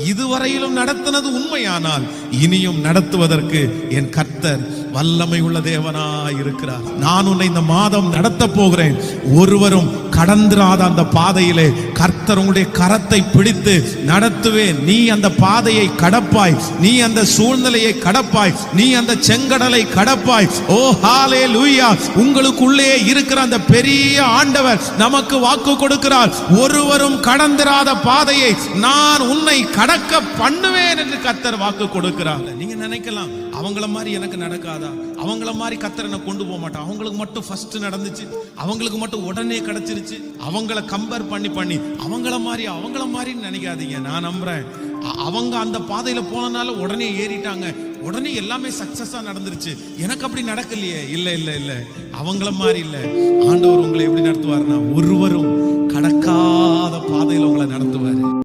இதுவரையிலும் நடத்தினது உண்மையானால் இனியும் நடத்துவதற்கு என் கர்த்தர் வல்லமை உள்ள தேவனாய் இருக்கிறார். நான் உன்னை இந்த மாதம் நடத்த போகிறேன். ஒருவரும் கடந்திராத அந்த பாதையிலே கர்த்தர் உங்களுடைய கரத்தை பிடித்து நடத்துவேன். நீ அந்த பாதையை கடப்பாய், நீ அந்த சூழ்நிலையை கடப்பாய், நீ அந்த செங்கடலை கடப்பாய். ஓ ஹalleluya! உங்களுக்குள்ளே இருக்கிற அந்த பெரிய ஆண்டவர் நமக்கு வாக்கு கொடுக்கிறார். ஒருவரும் கடந்திராத பாதையை நான் உன்னை கடக்க பண்ணுவேன் என்று கர்த்தர் வாக்கு கொடுக்கிறார். நீங்க நினைக்கலாம், அவங்கள மாதிரி எனக்கு நடக்காதா, அவங்கள மாதிரி கர்த்தர் என்ன கொண்டு போக மாட்டான், அவங்களுக்கு மட்டும் ஃபர்ஸ்ட் நடந்துச்சு, அவங்களுக்கு மட்டும் உடனே கிடைச்சிருச்சு, அவங்கள கம்பேர் பண்ணி அவங்கள மாதிரி நினைக்காதீங்க. நான் நம்புறேன், அவங்க அந்த பாதையில போனனால உடனே ஏறிட்டாங்க, உடனே எல்லாமே சக்சஸா நடந்துருச்சு. எனக்கு அப்படி நடக்கலையே. இல்ல அவங்கள மாதிரி இல்ல. ஆண்டவர் உங்களை எப்படி நடத்துவாருன்னா, ஒருவரும் கடக்காத பாதையில உங்களை நடத்துவாரு.